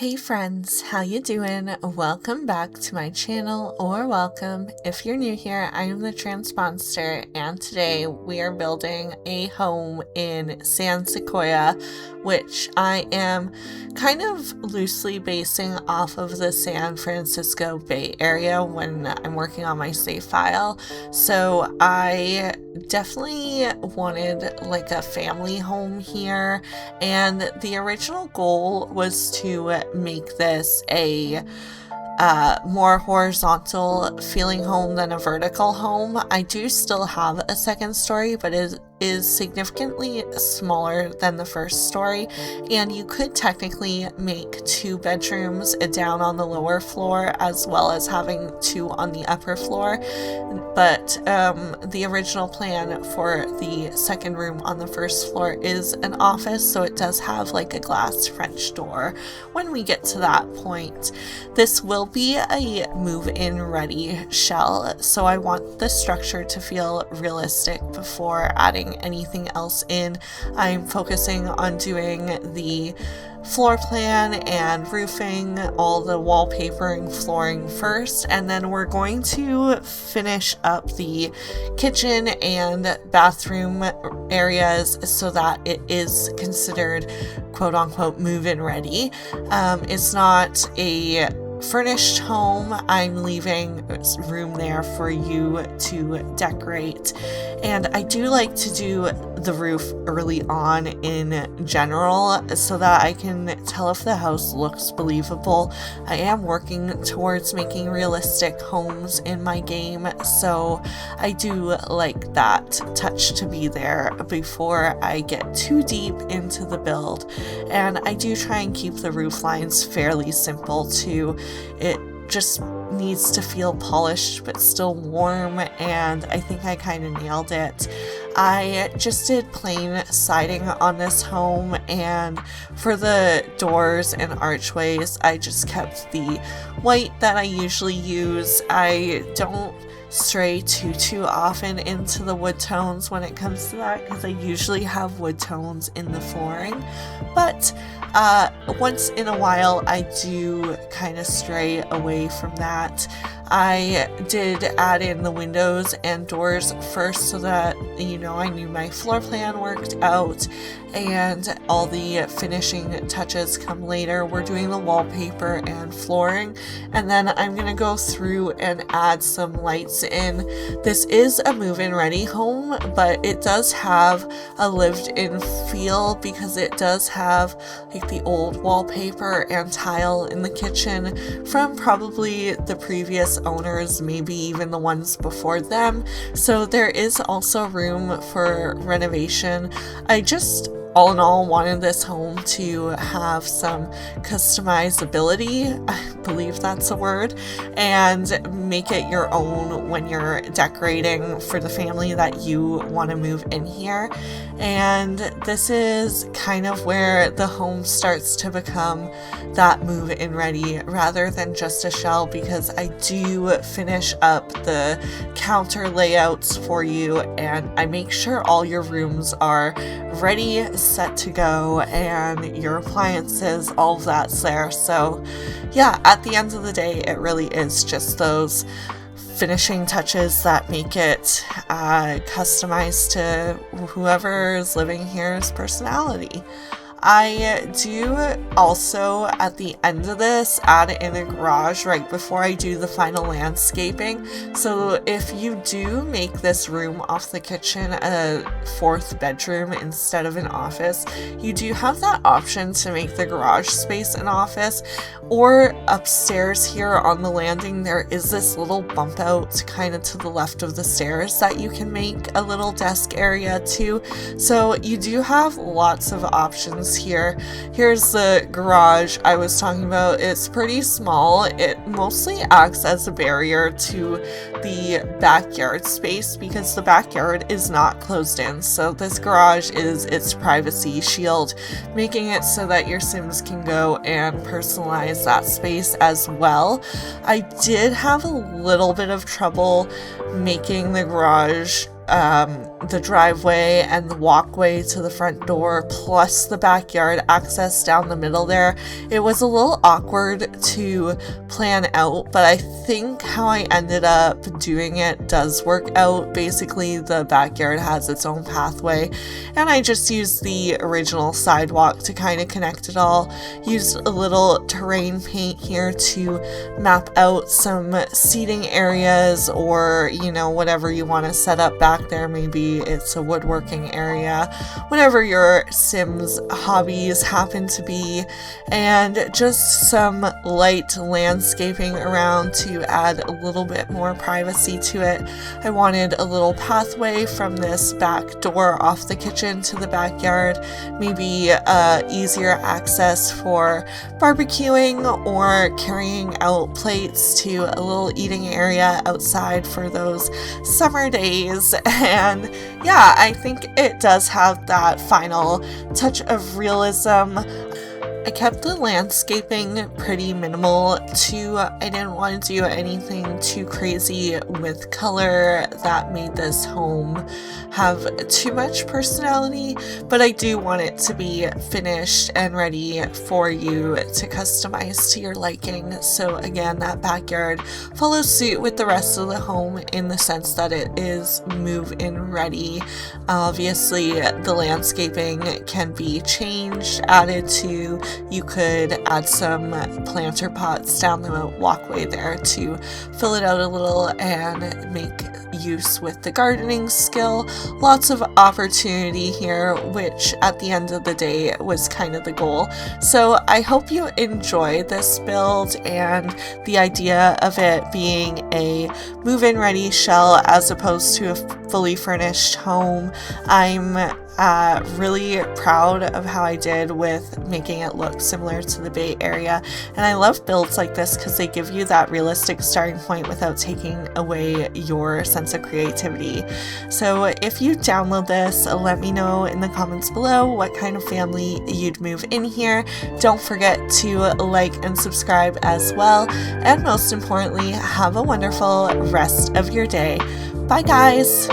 Hey friends, how you doing? Welcome back to my channel, or welcome if you're new here. I am TheTranspondster, and today we are building a home in San Sequoia, which I am kind of loosely basing off of the San Francisco Bay Area when I'm working on my save file. So I definitely wanted like a family home here, and the original goal was to make this a more horizontal feeling home than a vertical home. I do still have a second story, but it is significantly smaller than the first story, and you could technically make 2 bedrooms down on the lower floor as well as having 2 on the upper floor. But the original plan for the second room on the first floor is an office, so it does have like a glass French door when we get to that point. This will be a move-in ready shell, so I want the structure to feel realistic before adding anything else in. I'm focusing on doing the floor plan and roofing, all the wallpapering, flooring first, and then we're going to finish up the kitchen and bathroom areas so that it is considered quote-unquote move-in ready. It's not a furnished home. I'm leaving room there for you to decorate, and I do like to do the roof early on in general so that I can tell if the house looks believable. I am working towards making realistic homes in my game, so I do like that touch to be there before I get too deep into the build. And I do try and keep the roof lines fairly simple too. It just needs to feel polished but still warm, and I think I kind of nailed it. I just did plain siding on this home, and for the doors and archways I just kept the white that I usually use. I don't stray too often into the wood tones when it comes to that, because I usually have wood tones in the flooring, but once in a while I do kind of stray away from that. I did add in the windows and doors first so that, you know, I knew my floor plan worked out, and all the finishing touches come later. We're doing the wallpaper and flooring, and then I'm gonna go through and add some lights in. This is a move-in ready home, but it does have a lived-in feel because it does have like the old wallpaper and tile in the kitchen from probably the previous owners, maybe even the ones before them. So there is also room for renovation. I just all in all wanted this home to have some customizability, I believe that's a word, and make it your own when you're decorating for the family that you want to move in here. And this is kind of where the home starts to become that move-in ready rather than just a shell, because I do finish up the counter layouts for you, and I make sure all your rooms are ready, set to go, and your appliances, all of that's there. So yeah, at the end of the day, it really is just those finishing touches that make it customized to whoever's living here's personality. I do also, at the end of this, add in a garage right before I do the final landscaping. So if you do make this room off the kitchen a 4th bedroom instead of an office, you do have that option to make the garage space an office. Or upstairs here on the landing, there is this little bump out kind of to the left of the stairs that you can make a little desk area too. So you do have lots of options here. Here's the garage I was talking about. It's pretty small. It mostly acts as a barrier to the backyard space because the backyard is not closed in. So this garage is its privacy shield, making it so that your Sims can go and personalize that space as well. I did have a little bit of trouble making the garage the driveway and the walkway to the front door, plus the backyard access down the middle there. It was a little awkward to plan out, but I think how I ended up doing it does work out. Basically, the backyard has its own pathway, and I just used the original sidewalk to kind of connect it all. Used a little terrain paint here to map out some seating areas, or whatever you want to set up back there. Maybe it's a woodworking area, whatever your Sims hobbies happen to be, and just some light landscaping around to add a little bit more privacy to it. I wanted a little pathway from this back door off the kitchen to the backyard, maybe easier access for barbecuing or carrying out plates to a little eating area outside for those summer days. And yeah, I think it does have that final touch of realism. I kept the landscaping pretty minimal too. I didn't want to do anything too crazy with color that made this home have too much personality, but I do want it to be finished and ready for you to customize to your liking. So again, that backyard follows suit with the rest of the home in the sense that it is move-in ready. Obviously, the landscaping can be changed, added to. You could add some planter pots down the walkway there to fill it out a little and make use with the gardening skill. Lots of opportunity here, which at the end of the day was kind of the goal. So I hope you enjoy this build and the idea of it being a move-in ready shell as opposed to a fully furnished home. I'm really proud of how I did with making it look similar to the Bay Area, and I love builds like this because they give you that realistic starting point without taking away your sense of creativity. So if you download this, let me know in the comments below what kind of family you'd move in here. Don't forget to like and subscribe as well, and most importantly, have a wonderful rest of your day. Bye guys!